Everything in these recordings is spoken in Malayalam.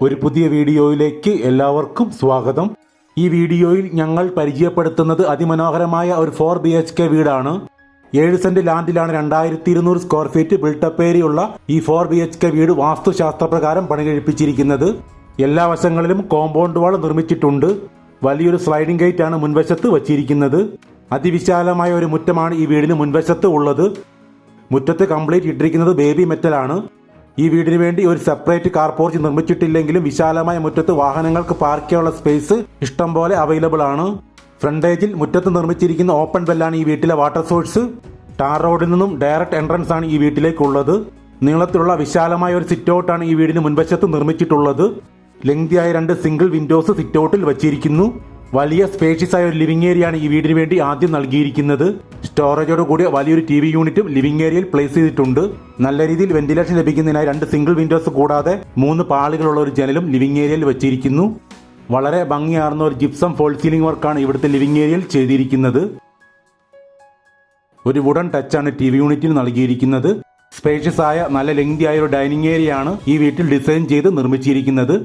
ഒരു പുതിയ വീഡിയോയിലേക്ക് എല്ലാവർക്കും സ്വാഗതം. ഈ വീഡിയോയിൽ ഞങ്ങൾ പരിചയപ്പെടുത്തുന്നത് അതിമനോഹരമായ ഒരു 4 BHK വീടാണ്. 7 സെന്റ് ലാൻഡിലാണ് 2200 സ്ക്വയർ ഫീറ്റ് ബിൽട്ടപ്പ് ഏരിയയുള്ള ഈ 4 BHK വീട് വാസ്തുശാസ്ത്രപ്രകാരം പണികഴിപ്പിച്ചിരിക്കുന്നത്. എല്ലാ വശങ്ങളിലും കോമ്പൗണ്ട് വാൾ നിർമ്മിച്ചിട്ടുണ്ട്. വലിയൊരു സ്ലൈഡിംഗ് ഗേറ്റ് ആണ് മുൻവശത്ത് വച്ചിരിക്കുന്നത്. അതിവിശാലമായ ഒരു മുറ്റമാണ് ഈ വീടിന് മുൻവശത്ത് ഉള്ളത്. മുറ്റത്ത് കംപ്ലീറ്റ് ഇട്ടിരിക്കുന്നത് ബേബി മെറ്റലാണ്. ഈ വീടിന് വേണ്ടി ഒരു സെപ്പറേറ്റ് കാർ പോർച്ച് നിർമ്മിച്ചിട്ടില്ലെങ്കിലും വിശാലമായ മുറ്റത്ത് വാഹനങ്ങൾക്ക് പാർക്ക് ചെയ്യാനുള്ള സ്പേസ് ഇഷ്ടം പോലെ അവൈലബിൾ ആണ്. ഫ്രണ്ടേജിൽ മുറ്റത്ത് നിർമ്മിച്ചിരിക്കുന്ന ഓപ്പൺ വെല്ലാണ് ഈ വീട്ടിലെ വാട്ടർ സോഴ്സ്. ടാർ റോഡിൽ നിന്നും ഡയറക്റ്റ് എൻട്രൻസ് ആണ് ഈ വീട്ടിലേക്കുള്ളത്. നീളത്തിലുള്ള വിശാലമായ ഒരു സിറ്റ് ഔട്ടാണ് ഈ വീടിന് മുൻവശത്ത് നിർമ്മിച്ചിട്ടുള്ളത്. ലെങ്തിയായ 2 സിംഗിൾ വിൻഡോസ് സിറ്റ് ഔട്ടിൽ വച്ചിരിക്കുന്നു. വലിയ സ്പേഷ്യസ് ആയ ഒരു ലിവിംഗ് ഏരിയയാണ് ഈ വീടിന് വേണ്ടി ആദ്യം നൽകിയിരിക്കുന്നത്. സ്റ്റോറേജോട് കൂടിയ വലിയൊരു TV യൂണിറ്റും ലിവിംഗ് ഏരിയയിൽ പ്ലേസ് ചെയ്തിട്ടുണ്ട്. നല്ല രീതിയിൽ വെന്റിലേഷൻ ലഭിക്കുന്നതിനായി 2 സിംഗിൾ വിൻഡോസ് കൂടാതെ 3 പാളികളുള്ള ഒരു ജനലും ലിവിംഗ് ഏരിയയിൽ വെച്ചിരിക്കുന്നു. വളരെ ഭംഗിയാർന്ന ഒരു ജിപ്സം ഫോൾ സീലിംഗ് വർക്കാണ് ഇവിടുത്തെ ലിവിംഗ് ഏരിയയിൽ ചെയ്തിരിക്കുന്നത്. ഒരു വുഡൻ ടച്ചാണ് TV യൂണിറ്റിന് നൽകിയിരിക്കുന്നത്. സ്പേഷ്യസ് ആയ നല്ല ലെങ്തിയായ ഒരു ഡൈനിങ് ഏരിയയാണ് ഈ വീട്ടിൽ ഡിസൈൻ ചെയ്ത് നിർമ്മിച്ചിരിക്കുന്നത്.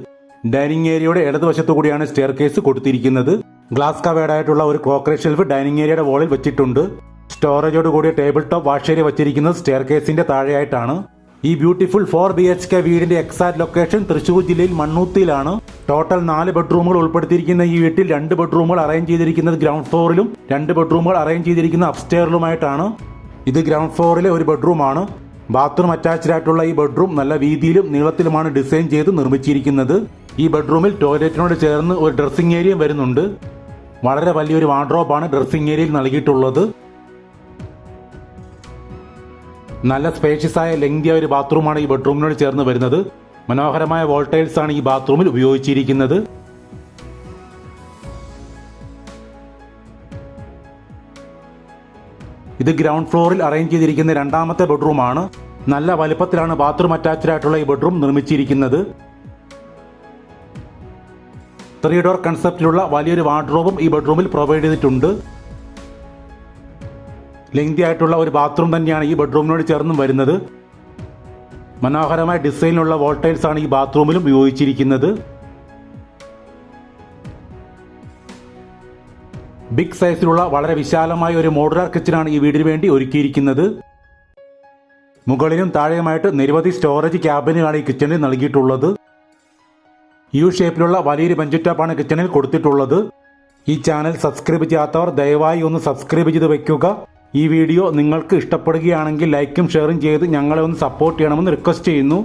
ഡൈനിങ് ഏരിയയുടെ ഇടതുവശത്തു കൂടിയാണ് സ്റ്റെയർ കേസ് കൊടുത്തിരിക്കുന്നത്. ഗ്ലാസ് കവേർഡ് ആയിട്ടുള്ള ഒരു ക്രോക്കറി ഷെൽഫ് ഡൈനിങ് ഏരിയയുടെ വോളിൽ വെച്ചിട്ടുണ്ട്. സ്റ്റോറേജോട് കൂടിയ ടേബിൾ ടോപ്പ് വാഷ് ഏരിയ വെച്ചിരിക്കുന്നത് സ്റ്റെയർ കേസിന്റെ താഴെയായിട്ടാണ്. ഈ ബ്യൂട്ടിഫുൾ 4 BHK വീടിന്റെ എക്സാക്ട് ലൊക്കേഷൻ തൃശൂർ ജില്ലയിൽ മണ്ണൂത്തിയിലാണ്. ടോട്ടൽ 4 ബെഡ്റൂമുകൾ ഉൾപ്പെടുത്തിയിരിക്കുന്ന ഈ വീട്ടിൽ 2 ബെഡ്റൂമുകൾ അറേഞ്ച് ചെയ്തിരിക്കുന്നത് ഗ്രൗണ്ട് ഫ്ലോറിലും 2 ബെഡ്റൂമുകൾ അറേഞ്ച് ചെയ്തിരിക്കുന്നത് അപ്സ്റ്റെയറിലുമായിട്ടാണ്. ഇത് ഗ്രൗണ്ട് ഫ്ലോറിലെ ഒരു ബെഡ്റൂമാണ്. ബാത്റൂം അറ്റാച്ച്ഡ് ആയിട്ടുള്ള ഈ ബെഡ്റൂം നല്ല വീതിയിലും നീളത്തിലുമാണ് ഡിസൈൻ ചെയ്ത് നിർമ്മിച്ചിരിക്കുന്നത്. ഈ ബെഡ്റൂമിൽ ടോയ്ലറ്റിനോട് ചേർന്ന് ഒരു ഡ്രസ്സിംഗ് ഏരിയയും വരുന്നുണ്ട്. വളരെ വലിയൊരു വാർഡ്രോബാണ് ഡ്രസ്സിംഗ് ഏരിയയിൽ നൽകിയിട്ടുള്ളത്. നല്ല സ്പേഷ്യസ് ആയ ലെങ്തിയായ ഒരു ബാത്റൂമാണ് ഈ ബെഡ്റൂമിനോട് ചേർന്ന് വരുന്നത്. മനോഹരമായ വോൾട്ടൈൽസ് ആണ് ഈ ബാത്റൂമിൽ ഉപയോഗിച്ചിരിക്കുന്നത്. ഇത് ഗ്രൗണ്ട് ഫ്ലോറിൽ അറേഞ്ച് ചെയ്തിരിക്കുന്ന രണ്ടാമത്തെ ബെഡ്റൂമാണ്. നല്ല വലുപ്പത്തിലാണ് ബാത്റൂം അറ്റാച്ച്ഡ് ആയിട്ടുള്ള ഈ ബെഡ്റൂം നിർമ്മിച്ചിരിക്കുന്നത്. 3 ഡോർ കൺസെപ്റ്റിലുള്ള വലിയൊരു വാർഡ്രോബും ഈ ബെഡ്റൂമിൽ പ്രൊവൈഡ് ചെയ്തിട്ടുണ്ട്. ലെങ്തി ആയിട്ടുള്ള ഒരു ബാത്റൂം തന്നെയാണ് ഈ ബെഡ്റൂമിനോട് ചേർന്നും വരുന്നത്. മനോഹരമായ ഡിസൈനിലുള്ള വോൾട്ടൈൽസ് ആണ് ഈ ബാത്റൂമിലും ഉപയോഗിച്ചിരിക്കുന്നത്. ബിഗ് സൈസിലുള്ള വളരെ വിശാലമായ ഒരു മോഡുലാർ കിച്ചനാണ് ഈ വീടിന് വേണ്ടി ഒരുക്കിയിരിക്കുന്നത്. മുകളിലും താഴെയുമായിട്ട് നിരവധി സ്റ്റോറേജ് ക്യാബിനുകളാണ് ഈ കിച്ചണിൽ നൽകിയിട്ടുള്ളത്. യു ഷേപ്പിലുള്ള വലിയൊരു ബെഞ്ച് ടോപ്പാണ് കിച്ചണിൽ കൊടുത്തിട്ടുള്ളത്. ഈ ചാനൽ സബ്സ്ക്രൈബ് ചെയ്യാത്തവർ ദയവായി ഒന്ന് സബ്സ്ക്രൈബ് ചെയ്ത് വെക്കുക. ഈ വീഡിയോ നിങ്ങൾക്ക് ഇഷ്ടപ്പെടുകയാണെങ്കിൽ ലൈക്കും ഷെയറും ചെയ്ത് ഞങ്ങളെ ഒന്ന് സപ്പോർട്ട് ചെയ്യണമെന്ന് റിക്വസ്റ്റ് ചെയ്യുന്നു.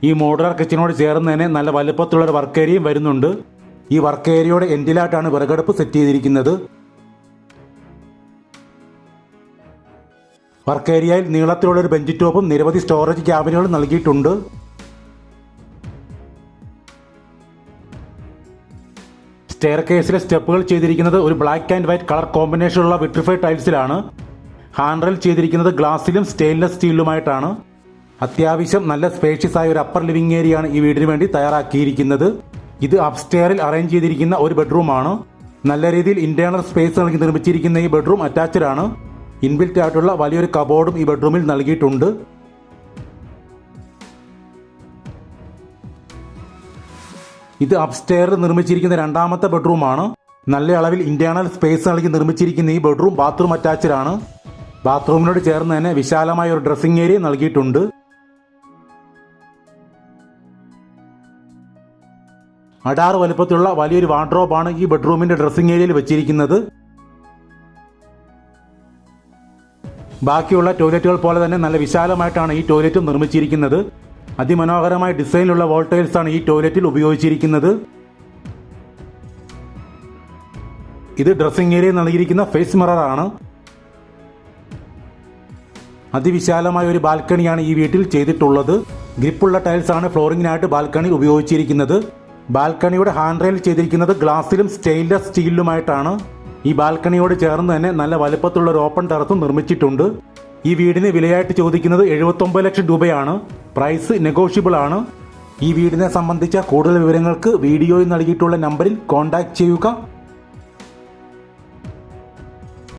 ഈ മോഡുലാർ കിച്ചനോട് ചേർന്ന് തന്നെ നല്ല വലുപ്പത്തിലുള്ള ഒരു വർക്ക് ഏരിയയും വരുന്നുണ്ട്. ഈ വർക്ക് ഏരിയയുടെ എൻഡിലായിട്ടാണ് വിറകടുപ്പ് സെറ്റ് ചെയ്തിരിക്കുന്നത്. വർക്ക് ഏരിയയിൽ നീളത്തിലുള്ള ഒരു ബെഞ്ച് ടോപ്പും നിരവധി സ്റ്റോറേജ് ക്യാബിനുകളും നൽകിയിട്ടുണ്ട്. സ്റ്റെയർ കേസിലെ സ്റ്റെപ്പുകൾ ചെയ്തിരിക്കുന്നത് ഒരു ബ്ലാക്ക് ആൻഡ് വൈറ്റ് കളർ കോമ്പിനേഷനുള്ള വിട്രിഫൈഡ് ടൈൽസിലാണ്. ഹാൻഡ് റെയിൽ ചെയ്തിരിക്കുന്നത് ഗ്ലാസിലും സ്റ്റെയിൻലെസ് സ്റ്റീലിലുമായിട്ടാണ്. അത്യാവശ്യം നല്ല സ്പേഷ്യസ് ആയ ഒരു അപ്പർ ലിവിംഗ് ഏരിയയാണ് ഈ വീടിന് വേണ്ടി തയ്യാറാക്കിയിരിക്കുന്നത്. ഇത് അപ്സ്റ്റെയറിൽ അറേഞ്ച് ചെയ്തിരിക്കുന്ന ഒരു ബെഡ്റൂമാണ്. നല്ല രീതിയിൽ ഇന്റേണൽ സ്പേസ് നൽകി നിർമ്മിച്ചിരിക്കുന്ന ഈ ബെഡ്റൂം അറ്റാച്ച്ഡ് ആണ്. ഇൻബിൽറ്റ് ആയിട്ടുള്ള വലിയൊരു കബോർഡും ഈ ബെഡ്റൂമിൽ നൽകിയിട്ടുണ്ട്. ഇത് അപ്സ്റ്റെയറിൽ നിർമ്മിച്ചിരിക്കുന്ന രണ്ടാമത്തെ ബെഡ്റൂമാണ്. നല്ല അളവിൽ ഇന്റേണൽ സ്പേസ് നൽകി നിർമ്മിച്ചിരിക്കുന്ന ഈ ബെഡ്റൂം ബാത്റൂം അറ്റാച്ച്ഡ് ആണ്. ബാത്റൂമിനോട് ചേർന്ന് തന്നെ വിശാലമായ ഒരു ഡ്രസ്സിംഗ് ഏരിയ നൽകിയിട്ടുണ്ട്. അടാറ് വലുപ്പത്തിലുള്ള വലിയൊരു വാർഡ്രോബാണ് ഈ ബെഡ്റൂമിന്റെ ഡ്രസ്സിംഗ് ഏരിയയിൽ വെച്ചിരിക്കുന്നത്. ബാക്കിയുള്ള ടോയ്ലറ്റുകൾ പോലെ തന്നെ നല്ല വിശാലമായിട്ടാണ് ഈ ടോയ്ലറ്റും നിർമ്മിച്ചിരിക്കുന്നത്. അതിമനോഹരമായ ഡിസൈനിലുള്ള വോൾട്ടൈൽസ് ആണ് ഈ ടോയ്ലറ്റിൽ ഉപയോഗിച്ചിരിക്കുന്നത്. ഇത് ഡ്രസ്സിംഗ് ഏരിയയിൽ നൽകിയിരിക്കുന്ന ഫേസ് മിറർ ആണ്. അതിവിശാലമായ ഒരു ബാൽക്കണിയാണ് ഈ വീട്ടിൽ ചെയ്തിട്ടുള്ളത്. ഗ്രിപ്പുള്ള ടൈൽസ് ആണ് ഫ്ലോറിംഗിനായിട്ട് ബാൽക്കണിയിൽ ഉപയോഗിച്ചിരിക്കുന്നത്. ബാൽക്കണിയുടെ ഹാൻഡ് റെയിൽ ചെയ്തിരിക്കുന്നത് ഗ്ലാസിലും സ്റ്റെയിൻലെസ് സ്റ്റീലിലുമായിട്ടാണ്. ഈ ബാൽക്കണിയോട് ചേർന്ന് തന്നെ നല്ല വലുപ്പത്തിലുള്ള ഒരു ഓപ്പൺ ടെറസും നിർമ്മിച്ചിട്ടുണ്ട്. ഈ വീടിന് വിലയായിട്ട് ചോദിക്കുന്നത് 79 ലക്ഷം രൂപയാണ്. പ്രൈസ് നെഗോഷ്യബിൾ ആണ്. ഈ വീടിനെ സംബന്ധിച്ച കൂടുതൽ വിവരങ്ങൾക്ക് വീഡിയോയിൽ നൽകിയിട്ടുള്ള നമ്പറിൽ കോൺടാക്ട് ചെയ്യുക.